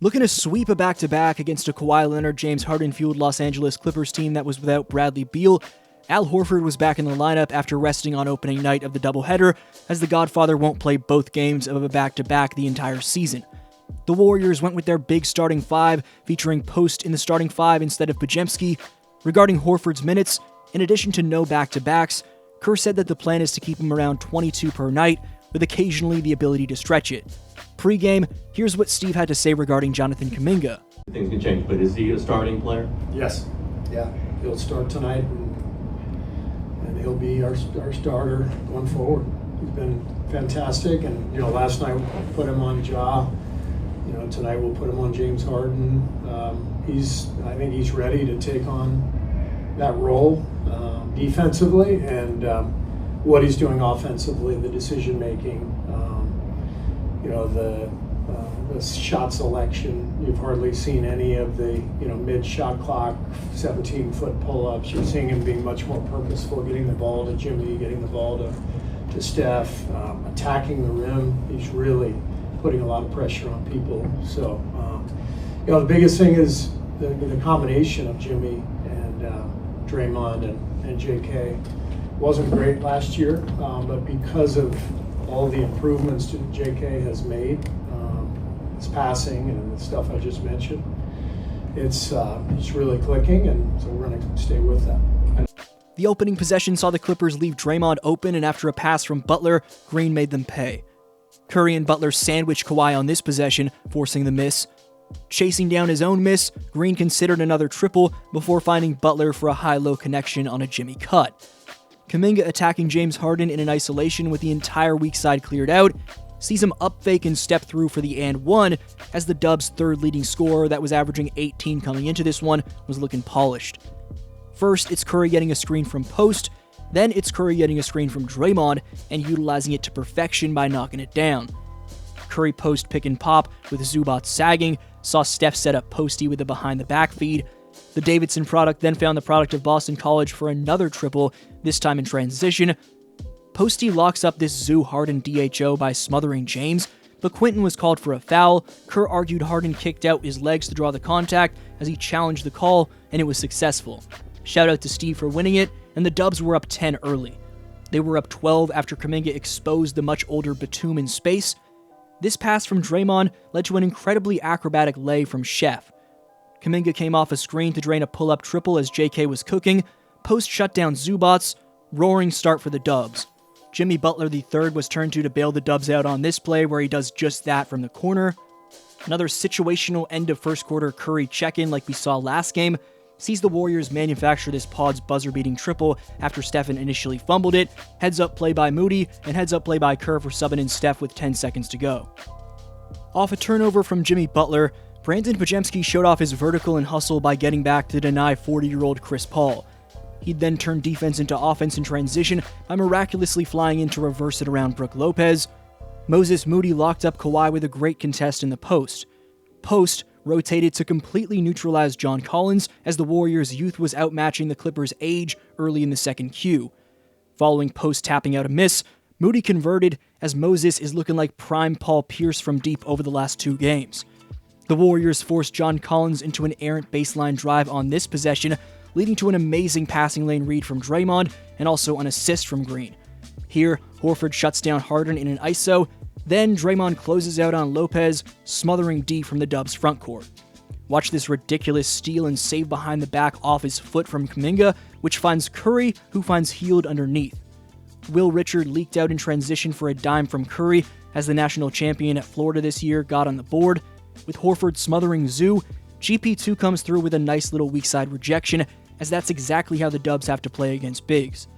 Looking to sweep a back-to-back against a Kawhi Leonard, James Harden-fueled Los Angeles Clippers team that was without Bradley Beal, Al Horford was back in the lineup after resting on opening night of the doubleheader, as the Godfather won't play both games of a back-to-back the entire season. The Warriors went with their big starting five, featuring Post in the starting five instead of Podziemski. Regarding Horford's minutes, in addition to no back-to-backs, Kerr said that the plan is to keep him around 22 per night, with occasionally the ability to stretch it. Pre-game, here's what Steve had to say regarding Jonathan Kuminga. Things can change, but is he a starting player? Yes. Yeah. He'll start tonight, and he'll be our starter going forward. He's been fantastic, and last night we put him on Ja. Tonight we'll put him on James Harden. I think he's ready to take on that role defensively, and what he's doing offensively, the decision making, the shot selection. You've hardly seen any of the mid shot clock 17-foot pull-ups. You're seeing him being much more purposeful, getting the ball to Jimmy, getting the ball to Steph, attacking the rim. He's really putting a lot of pressure on people. So the biggest thing is the combination of Jimmy and Draymond and JK wasn't great last year, but because of all the improvements that JK has made, his passing and the stuff I just mentioned, it's really clicking, and so we're going to stay with that. The opening possession saw the Clippers leave Draymond open, and after a pass from Butler, Green made them pay. Curry and Butler sandwiched Kawhi on this possession, forcing the miss. Chasing down his own miss, Green considered another triple before finding Butler for a high-low connection on a Jimmy cut. Kuminga attacking James Harden in an isolation with the entire weak side cleared out, sees him up fake and step through for the and one, as the Dubs' third leading scorer that was averaging 18 coming into this one was looking polished. First, it's Curry getting a screen from Post, then it's Curry getting a screen from Draymond and utilizing it to perfection by knocking it down. Curry post pick and pop with Zubac sagging, saw Steph set up Posty with a behind-the-back feed. The Davidson product then found the product of Boston College for another triple, this time in transition. Posty locks up this Zoo Harden DHO by smothering James, but Quinton was called for a foul. Kerr argued Harden kicked out his legs to draw the contact as he challenged the call, and it was successful. Shout out to Steve for winning it, and the Dubs were up 10 early. They were up 12 after Kuminga exposed the much older Batum in space. This pass from Draymond led to an incredibly acrobatic lay from Chef. Kuminga came off a screen to drain a pull-up triple as JK was cooking. Post shut down Zubac. Roaring start for the Dubs. Jimmy Butler III was turned to bail the Dubs out on this play, where he does just that from the corner. Another situational end of first quarter Curry check-in like we saw last game sees the Warriors manufacture this Pod's buzzer-beating triple after Stephen initially fumbled it. Heads-up play by Moody, and heads-up play by Kerr for subbing in Steph with 10 seconds to go. Off a turnover from Jimmy Butler, Brandon Podziemski showed off his vertical and hustle by getting back to deny 40-year-old Chris Paul. He'd then turn defense into offense in transition by miraculously flying in to reverse it around Brook Lopez. Moses Moody locked up Kawhi with a great contest in the post. Post rotated to completely neutralize John Collins as the Warriors' youth was outmatching the Clippers' age early in the second Q. Following Post tapping out a miss, Moody converted as Moses is looking like prime Paul Pierce from deep over the last two games. The Warriors forced John Collins into an errant baseline drive on this possession, leading to an amazing passing lane read from Draymond and also an assist from Green. Here, Horford shuts down Harden in an ISO. Then Draymond closes out on Lopez, smothering D from the Dubs' front court. Watch this ridiculous steal and save behind the back off his foot from Kuminga, which finds Curry, who finds Hield underneath. Will Richard leaked out in transition for a dime from Curry, as the national champion at Florida this year got on the board. With Horford smothering Zoo, GP2 comes through with a nice little weak side rejection, as that's exactly how the Dubs have to play against bigs.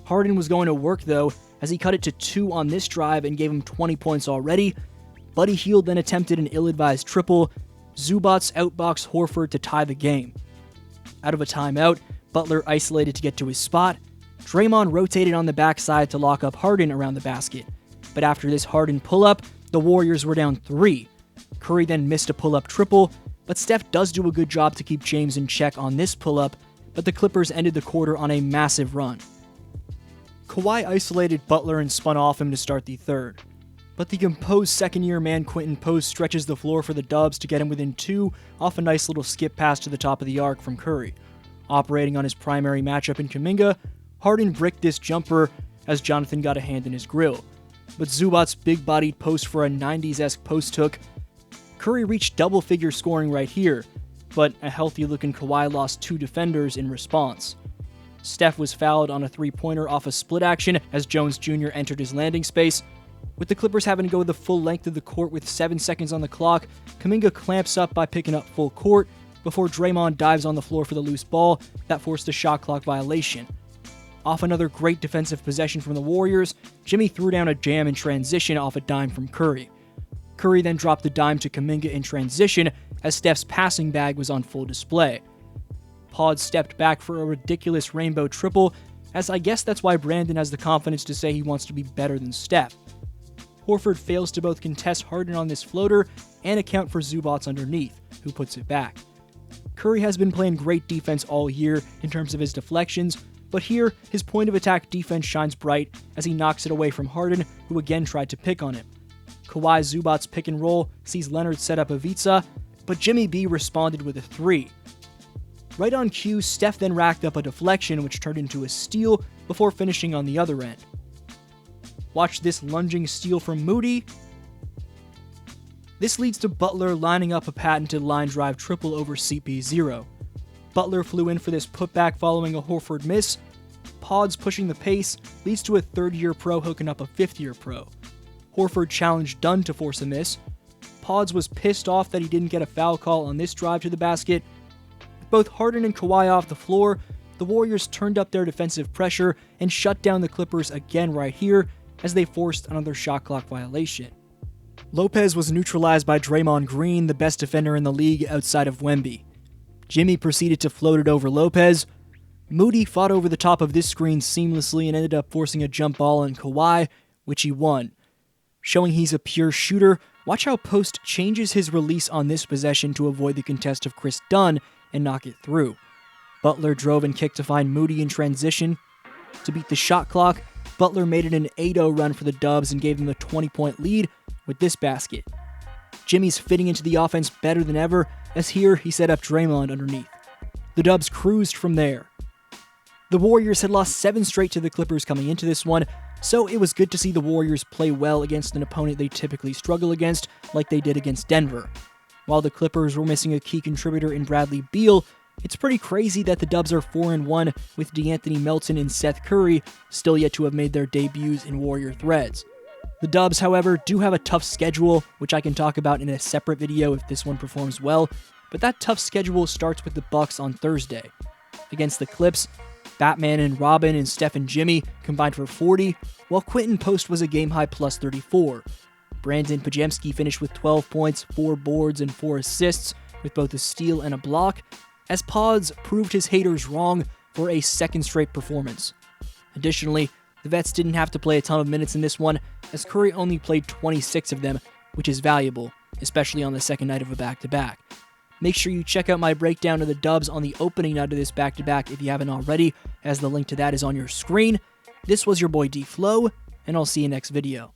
Harden was going to work though, as he cut it to 2 on this drive and gave him 20 points already. Buddy Hield then attempted an ill-advised triple. Zubac outboxed Horford to tie the game. Out of a timeout, Butler isolated to get to his spot. Draymond rotated on the backside to lock up Harden around the basket. But after this Harden pull-up, the Warriors were down 3. Curry then missed a pull-up triple, but Steph does do a good job to keep James in check on this pull-up, but the Clippers ended the quarter on a massive run. Kawhi isolated Butler and spun off him to start the third. but the composed second-year man Quinton Post stretches the floor for the Dubs to get him within 2 off a nice little skip pass to the top of the arc from Curry. Operating on his primary matchup in Kuminga, Harden bricked this jumper as Jonathan got a hand in his grill. But Zubac's big-bodied post for a 90s-esque post hook. Curry reached double-figure scoring right here, but a healthy-looking Kawhi lost 2 defenders in response. Steph was fouled on a three-pointer off a split action as Jones Jr. entered his landing space. With the Clippers having to go the full length of the court with 7 seconds on the clock, Kuminga clamps up by picking up full court before Draymond dives on the floor for the loose ball that forced a shot clock violation. Off another great defensive possession from the Warriors, Jimmy threw down a jam in transition off a dime from Curry. Curry then dropped the dime to Kuminga in transition as Steph's passing bag was on full display. Pod stepped back for a ridiculous rainbow triple, as I guess that's why Brandon has the confidence to say he wants to be better than Steph. Horford fails to both contest Harden on this floater and account for Zubac underneath, who puts it back. Curry has been playing great defense all year in terms of his deflections, but here, his point of attack defense shines bright as he knocks it away from Harden, who again tried to pick on him. Kawhi Zubac's pick and roll sees Leonard set up Ivica, but Jimmy B responded with a 3. Right on cue, Steph then racked up a deflection which turned into a steal before finishing on the other end. Watch this lunging steal from Moody. This leads to Butler lining up a patented line drive triple over CP0. Butler flew in for this putback following a Horford miss. Pods pushing the pace leads to a third-year pro hooking up a fifth-year pro. Horford challenged Dunn to force a miss. Pods was pissed off that he didn't get a foul call on this drive to the basket. With both Harden and Kawhi off the floor, the Warriors turned up their defensive pressure and shut down the Clippers again right here as they forced another shot clock violation. Lopez was neutralized by Draymond Green, the best defender in the league outside of Wemby. Jimmy proceeded to float it over Lopez. Moody fought over the top of this screen seamlessly and ended up forcing a jump ball on Kawhi, which he won. Showing he's a pure shooter, watch how Post changes his release on this possession to avoid the contest of Chris Dunn and knock it through. Butler drove and kicked to find Moody in transition. To beat the shot clock, Butler made it an 8-0 run for the Dubs and gave them a 20-point lead with this basket. Jimmy's fitting into the offense better than ever, as here he set up Draymond underneath. The Dubs cruised from there. The Warriors had lost 7 straight to the Clippers coming into this one, so it was good to see the Warriors play well against an opponent they typically struggle against, like they did against Denver. While the Clippers were missing a key contributor in Bradley Beal, it's pretty crazy that the Dubs are 4-1 with DeAnthony Melton and Seth Curry still yet to have made their debuts in Warrior threads. The Dubs, however, do have a tough schedule, which I can talk about in a separate video if this one performs well, but that tough schedule starts with the Bucks on Thursday. Against the Clips, Batman and Robin and Steph and Jimmy combined for 40, while Quinton Post was a game-high plus 34. Brandon Podziemski finished with 12 points, 4 boards, and 4 assists, with both a steal and a block, as Pods proved his haters wrong for a second straight performance. Additionally, the vets didn't have to play a ton of minutes in this one, as Curry only played 26 of them, which is valuable, especially on the second night of a back-to-back. Make sure you check out my breakdown of the Dubs on the opening night of this back-to-back if you haven't already, as the link to that is on your screen. This was your boy DFlow, and I'll see you next video.